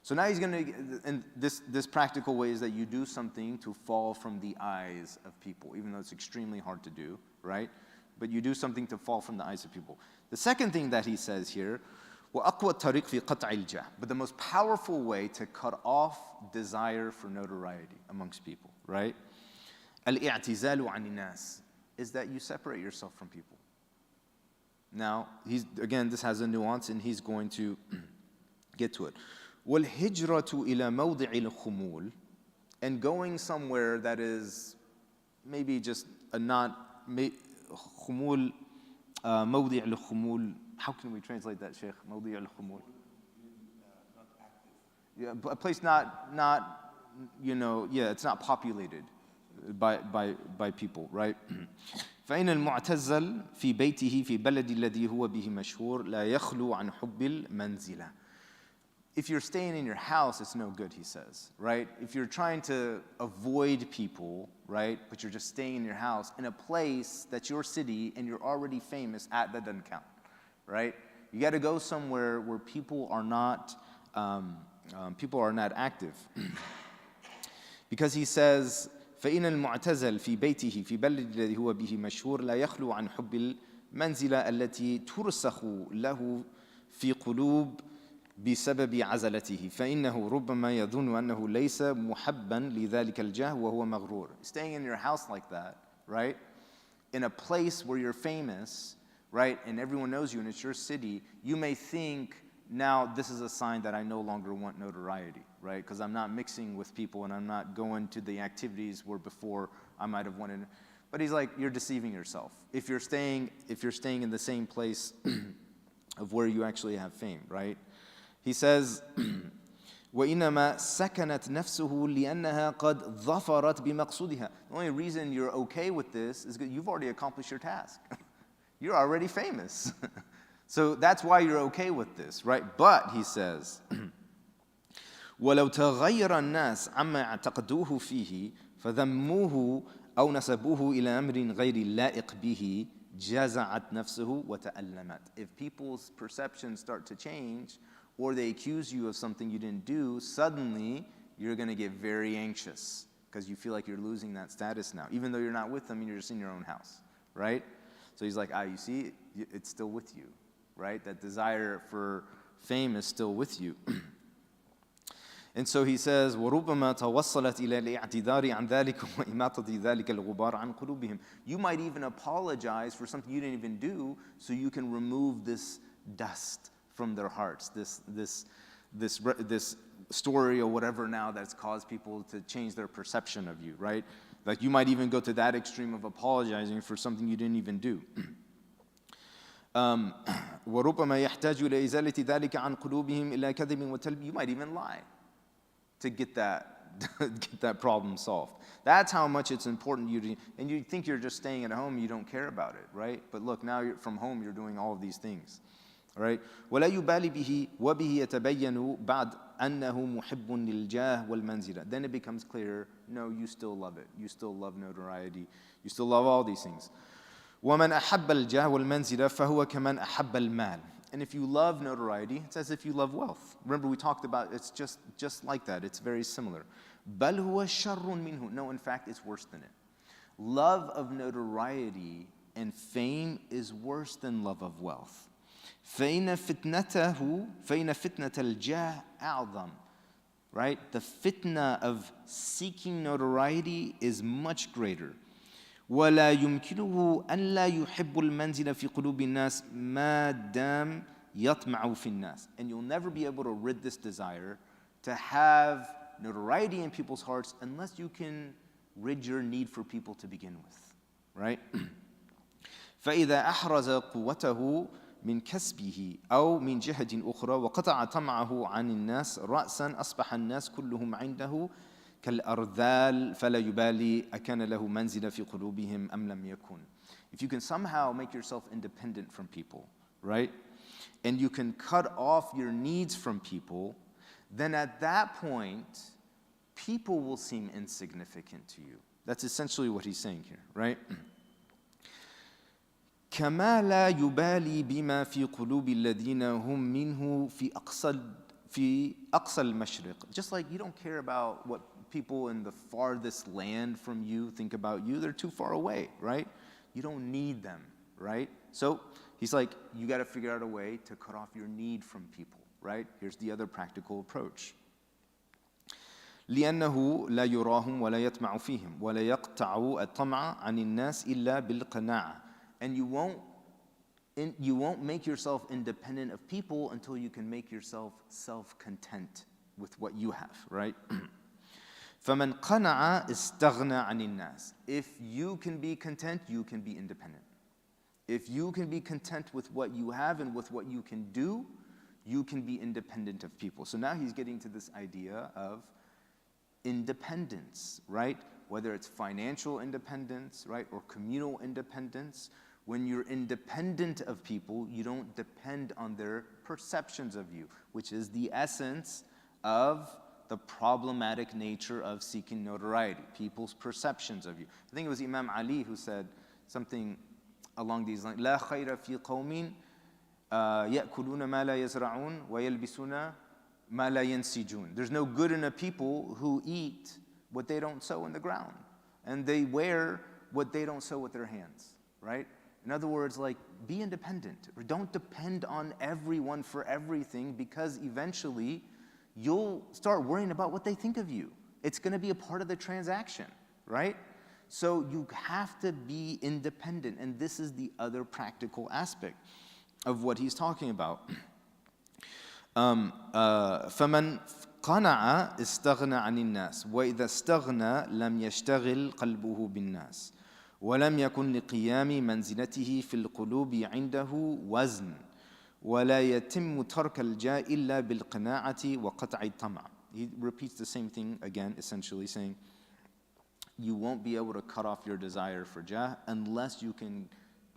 So now he's going to, and this practical way is that you do something to fall from the eyes of people, even though it's extremely hard to do, right? But you do something to fall from the eyes of people. The second thing that he says here, وَأَقْوَى الطَّرِيقِ فِي قَطْعِ الْجَهْ. But the most powerful way to cut off desire for notoriety amongst people, right? الْإِعْتِزَالُ عَنِ النَّاسِ is that you separate yourself from people. Now, again, this has a nuance and he's going to get to it. وَالْهِجْرَةُ إِلَى مَوْضِعِ الْخُمُولِ, and going somewhere that is maybe just a not, خمول, موضع الخمول. How can we translate that, Sheikh? موضع الخمول. Yeah, a place not, you know, yeah, it's not populated by people, right? فإن المعتزل في بيته في بلد الذي هو به مشهور لا يخلو عن حب المنزلة. If you're staying in your house, it's no good, he says, right? If you're trying to avoid people, right, but you're just staying in your house in a place that's your city and you're already famous at, that doesn't count, right? You got to go somewhere where people are not active. Because he says, فإن المعتزل في بيته في بلد الذي هو به مشهور لا يخلو عن حب المنزلة التي ترسخ له في قلوب بسبب عزلته فإنه ربما يظن أنه ليس محبا لذلك الجاه وهو مغرور. Staying in your house like that, right? In a place where you're famous, right? And everyone knows you and it's your city, you may think, now this is a sign that I no longer want notoriety, right? Because I'm not mixing with people and I'm not going to the activities where before I might have wanted. But he's like, you're deceiving yourself. If you're staying in the same place of where you actually have fame, right? He says, وَإِنَّمَا سَكَنَتْ نَفْسُهُ لِأَنَّهَا قَدْ ظَفَرَتْ بِمَقْصُودِهَا. The only reason you're okay with this is because you've already accomplished your task. You're already famous. So that's why you're okay with this, right? But, he says, وَلَوْ تَغَيَّرَ النَّاسِ عَمَّا اعْتَقَدُوهُ فِيهِ فَذَمُّوهُ أَوْ نَسَبُوهُ إِلَى أَمْرٍ غَيْرِ اللَّائِقِ بِهِ جَزَعَتْ نَفْسُهُ وَتَأَلَّمَتْ. If people's perceptions start to change, or they accuse you of something you didn't do, suddenly you're going to get very anxious because you feel like you're losing that status now, even though you're not with them and you're just in your own house, right? So he's like, you see, it's still with you, right? That desire for fame is still with you. And so he says, وَرُبَّمَا تَوَصَّلَتْ إِلَى الْإِعْتِذَارِ عَنْ ذَلِكَ وَإِمَاطَةِ ذَلِكَ الْغُبَارِ عَنْ قُلُوبِهِمْ. You might even apologize for something you didn't even do so you can remove this dust from their hearts, this story or whatever now that's caused people to change their perception of you, right? Like you might even go to that extreme of apologizing for something you didn't even do. وَرُبَّمَا يَحْتَاجُ إِلَى إِزَالَةِ ذَلِكَ عَنْ قُلُوبِهِمْ إِلَى كَذِبٍ وَتَلْبٍ. You might even lie to get that get that problem solved. That's how much it's important you to, and you think you're just staying at home, you don't care about it, right? But look, now you're from home, you're doing all of these things, right? ولا يبالي به وبه يتبين بعد أنه محب للجاه والمنزلة. Then it becomes clear, no, you still love it. You still love notoriety. You still love all these things. ومن أحب الجاه والمنزلة فهو كمن أحب المال. And if you love notoriety, it's as if you love wealth. Remember we talked about it's just like that. It's very similar. بل هو شر منه. No, in fact, it's worse than it. Love of notoriety and fame is worse than love of wealth. فإن فتنة الجاه أعظم. Right? The fitna of seeking notoriety is much greater. ولا يمكنه أن لا يحب المنزل في قلوب الناس ما دام يطمع في الناس. And you'll never be able to rid this desire to have notoriety in people's hearts unless you can rid your need for people to begin with. Right? فإذا أحرز قوته من كسبه أو من جهة أخرى وقطع طمعه عن الناس رأسا أصبح الناس كلهم عنده كالأرذال فلا يبالي أكان له منزل في قلوبهم أم لم يكن. If you can somehow make yourself independent from people, right? And you can cut off your needs from people, then at that point, people will seem insignificant to you. That's essentially what he's saying here, right? كما لا يبالي بما في قلوب الذين هم منه في أقصى المشرق. Just like you don't care about what people in the farthest land from you think about you. They're too far away, right? You don't need them, right? So he's like, you got to figure out a way to cut off your need from people, right? Here's the other practical approach. لأنه لا يراهم ولا يطمع فيهم ولا يقطع الطمع عن الناس إلا بالقناعة. And you won't make yourself independent of people until you can make yourself self-content with what you have, right? فَمَنْ قَنَعَ اسْتَغْنَى عَنِ النَّاسِ. If you can be content, you can be independent. If you can be content with what you have and with what you can do, you can be independent of people. So now he's getting to this idea of independence, right? Whether it's financial independence, right, or communal independence. When you're independent of people, you don't depend on their perceptions of you, which is the essence of the problematic nature of seeking notoriety, people's perceptions of you. I think it was Imam Ali who said something along these lines, لا خير في قوم يأكلون ما لا يزرعون ويلبسون ما لا ينسجون. There's no good in a people who eat what they don't sow in the ground, and they wear what they don't sow with their hands, right? In other words, like, be independent. Don't depend on everyone for everything, because eventually you'll start worrying about what they think of you. It's going to be a part of the transaction, right? So you have to be independent, and this is the other practical aspect of what he's talking about. فمن قنع استغنى عن الناس وإذا استغنى لم يشتغل قلبه بالناس ولم يكن لقيام منزلته في القلوب عنده وزن ولا يتم ترك الجاه إلا بالقناعة وقطع الطمع. He repeats the same thing again, essentially saying you won't be able to cut off your desire for jah unless you can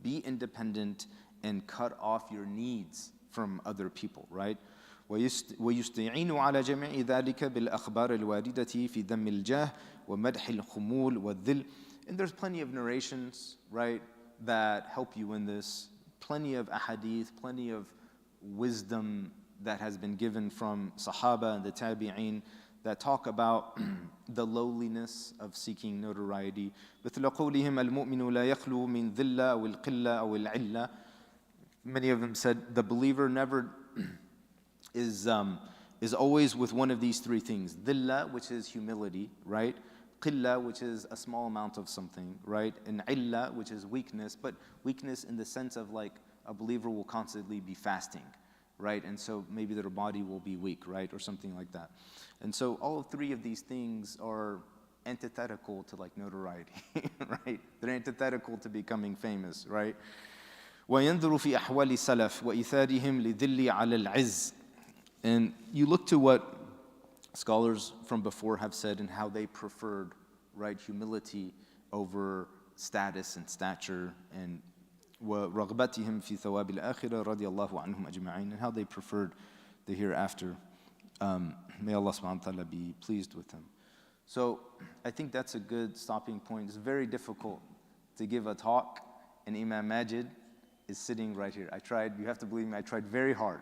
be independent and cut off your needs from other people, right? ويستعين على جميع ذلك بالأخبار الواردة في ذم الجاه ومدح الخمول والذل. And there's plenty of narrations, right, that help you in this. Plenty of ahadith, plenty of wisdom that has been given from Sahaba and the Tabi'een that talk about the lowliness of seeking notoriety. مثل قولهم المؤمن لا يخلو من ذلة أو القلة أو العلة. Many of them said the believer never is always with one of these three things. Dhilla, which is humility, right? Qilla, which is a small amount of something, right? And illa, which is weakness, but weakness in the sense of like a believer will constantly be fasting, right? And so maybe their body will be weak, right? Or something like that. And so all three of these things are antithetical to like notoriety, right? They're antithetical to becoming famous, right? وينظر في أحوال السلف وإيثارهم لذل على العز. And you look to what scholars from before have said, and how they preferred, right, humility over status and stature, and وَرَغْبَتِهِمْ فِي ثَوَابِ الْآخِرَةِ رَضِيَ اللَّهُ عَنْهُمْ أَجْمَعِينَ, and how they preferred the hereafter. May Allah subhanahu wa ta'ala be pleased with them. So I think that's a good stopping point. It's very difficult to give a talk, and Imam Majid is sitting right here. I tried, you have to believe me, I tried very hard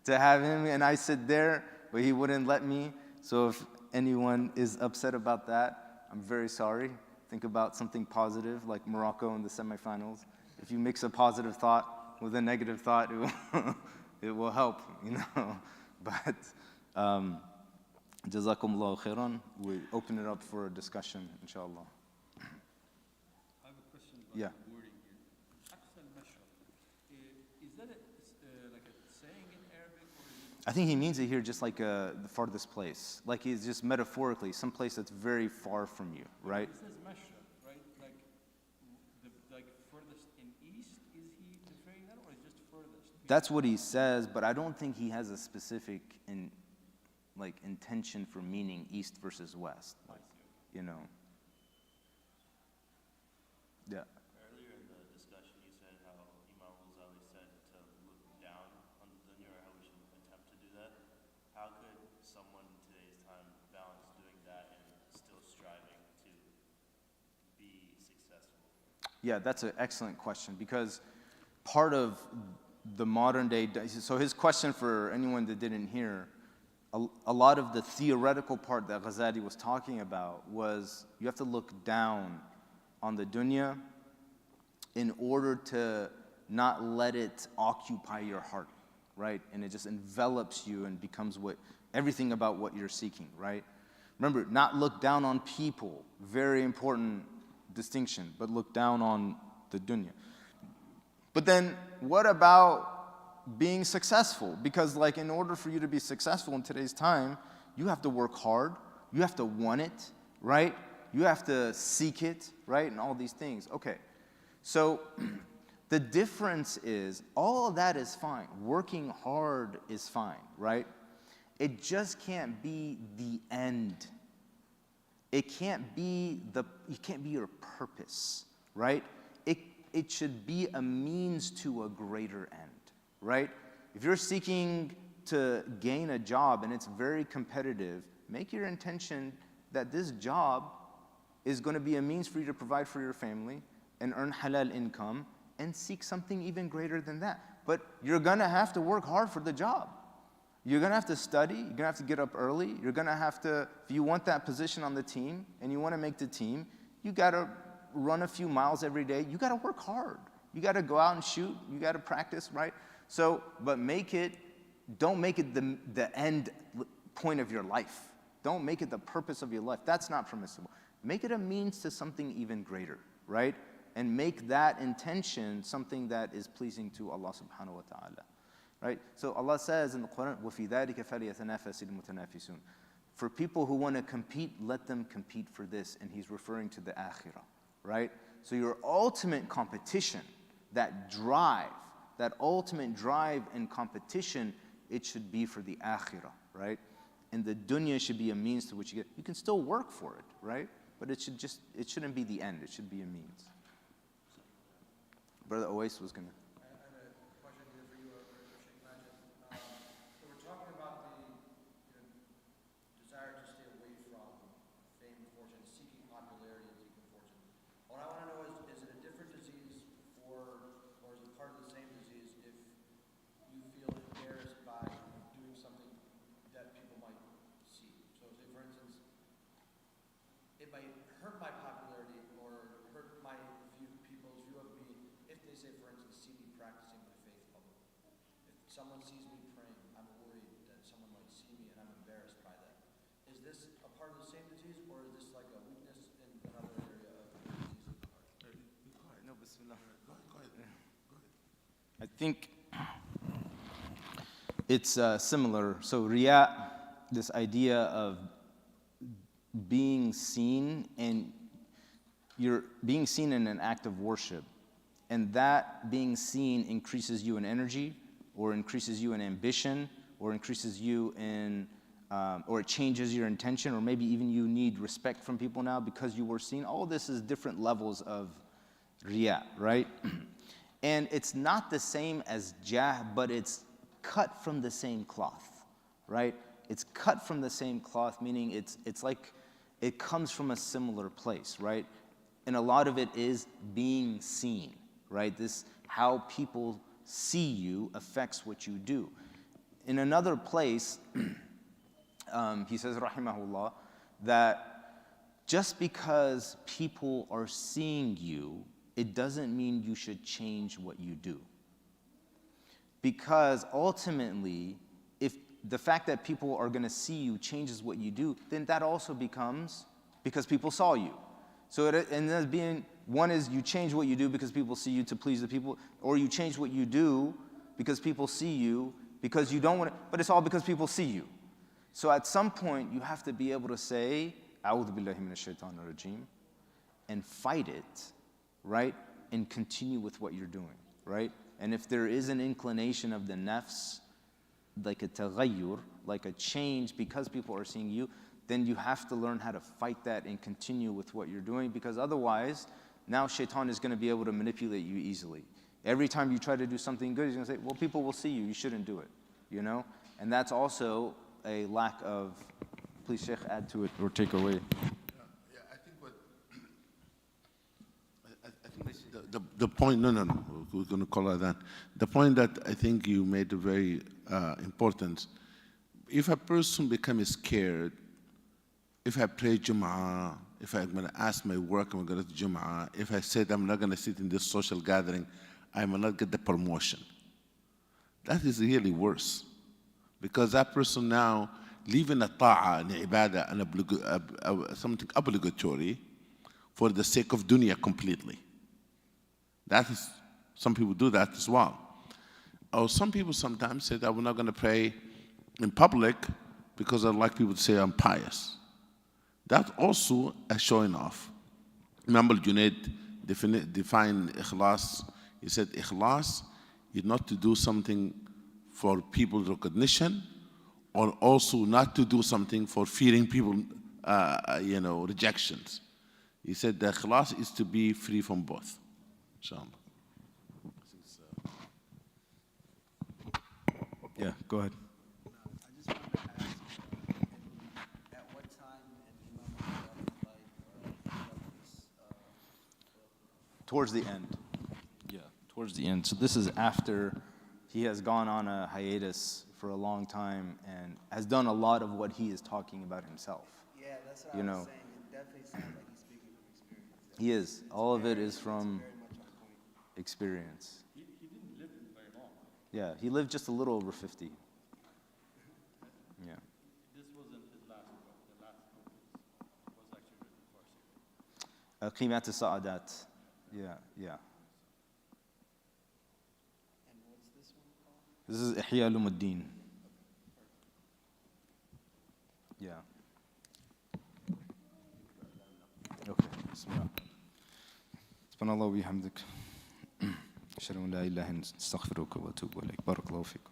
to have him, and I sit there, but he wouldn't let me. So if anyone is upset about that, I'm very sorry. Think about something positive, like Morocco in the semifinals. If you mix a positive thought with a negative thought, it will help, you know. But Jazakumullahu khairan. We open it up for a discussion, inshallah. I have a question about Yeah. the wording here. Aqsa al-Mashriq. Is that like a saying in Arabic, or is it? I think he means it here just like the farthest place. Like he's just metaphorically, some place that's very far from you, right? It says Mashriq, right? Like furthest in east, is he referring that, or is just furthest? That's what he says, but I don't think he has a specific intention for meaning east versus west. Like, you know. Yeah. Earlier in the discussion, you said how Imam Ghazali said to look down on the dunya, or how we should attempt to do that. How could someone in today's time balance doing that and still striving to be successful? Yeah, that's an excellent question, because part of the modern day, so his question for anyone that didn't hear, a lot of the theoretical part that Ghazali was talking about was you have to look down on the dunya in order to not let it occupy your heart, right? And it just envelops you and becomes everything about what you're seeking, right? Remember, not look down on people, very important distinction, but look down on the dunya. But then what about being successful? Because like in order for you to be successful in today's time, you have to work hard, you have to want it, right? You have to seek it, right? And all these things. Okay, so the difference is all of that is fine. Working hard is fine, right? It just can't be the end. It can't be your purpose, right? It should be a means to a greater end, right? If you're seeking to gain a job and it's very competitive, make your intention that this job is going to be a means for you to provide for your family and earn halal income and seek something even greater than that. But you're going to have to work hard for the job. You're going to have to study. You're going to have to get up early. You're going to have to, if you want that position on the team and you want to make the team, you got to run a few miles every day. You got to work hard. You got to go out and shoot. You got to practice, right? So, but don't make it the end point of your life. Don't make it the purpose of your life. That's not permissible. Make it a means to something even greater, right? And make that intention something that is pleasing to Allah subhanahu wa ta'ala, right? So Allah says in the Quran, وَفِي ذَلِكَ فَلْيَتَنَافَسِ الْمُتَنَافِسُونَ. For people who want to compete, let them compete for this. And he's referring to the akhirah, right? So your ultimate competition, that ultimate drive and competition, it should be for the akhirah, right? And the dunya should be a means to which you get. You can still work for it, right? But it shouldn't be the end. It should be a means. Brother Owais was going to. I have a question either for you or Sheikh Majid. So we're talking about the desire to stay away from fame and fortune, seeking popularity and seeking fortune. What I want to know is it a different disease or is it part of the same disease if you feel embarrassed by doing something that people might see? So say, for instance, it might hurt my popularity or hurt my people's view of me if they say, for instance, see me practicing my faith publicly. If someone sees me praying, I'm worried that someone might see me and I'm embarrassed by that. Is this a part of the same disease, or is this like a weakness in another area of the disease of the heart? No, bismillah. Go ahead. I think it's similar. So riya, this idea of being seen, and you're being seen in an act of worship, and that being seen increases you in energy, or increases you in ambition, or increases you in or it changes your intention, or maybe even you need respect from people now because you were seen. All this is different levels of riya, right? And it's not the same as jah, but it's cut from the same cloth, right? It's cut from the same cloth, meaning it's like it comes from a similar place, right? And a lot of it is being seen, right? This, how people see you affects what you do. In another place, he says, rahimahullah, that just because people are seeing you, it doesn't mean you should change what you do. Because ultimately, if the fact that people are going to see you changes what you do, then that also becomes because people saw you. So it ends up being, one is you change what you do because people see you to please the people, or you change what you do because people see you, because you don't want to, but it's all because people see you. So at some point, you have to be able to say, A'udhu billahi minash shaitanir rajim, and fight it, right? And continue with what you're doing, right? And if there is an inclination of the nafs, like a taghayyur, like a change because people are seeing you, then you have to learn how to fight that and continue with what you're doing, because otherwise, now shaitan is going to be able to manipulate you easily. Every time you try to do something good, he's going to say, well, people will see you, you shouldn't do it, you know? And that's also a lack of, please Sheikh, add to it or take away. Yeah, I think what, I think the point, no, we're going to call it that. The point that I think you made very important, if a person becomes scared, if I pray Jum'ah, if I'm going to ask my work, I'm going to go to Jum'ah, if I said I'm not going to sit in this social gathering, I will not get the promotion. That is really worse. Because that person now leaving a ta'ah, an ibadah, and something obligatory for the sake of dunya completely. That is, some people do that as well. Or some people sometimes say that we're not going to pray in public because I'd like people to say I'm pious. That also a showing off. Imam al-Junaid defined ikhlas. He said ikhlas is not to do something for people's recognition, or also not to do something for fearing people, rejections. He said the ikhlas is to be free from both. Inshallah. Yeah, go ahead. I just wanted to ask, at what time in Imam Ghazali's life this Towards the end. Yeah, towards the end. So this is after he has gone on a hiatus for a long time and has done a lot of what he is talking about himself. Yeah, that's what You I know. was saying. It definitely sounds like he's speaking from experience. He is. All of it is from Very much on point. experience. He didn't live very long. Yeah, he lived just a little over 50. Yeah. This wasn't his last book. The last book was actually written for Farsi. Qimat al-Sa'adat. Yeah, yeah. And what's this one called? This is Ihya Ulum. Yeah. Okay. Bismillah. سبحان الله وبحمدك أشهد أن لا إله إلا أنت أستغفرك وأتوب إليك بارك الله فيكم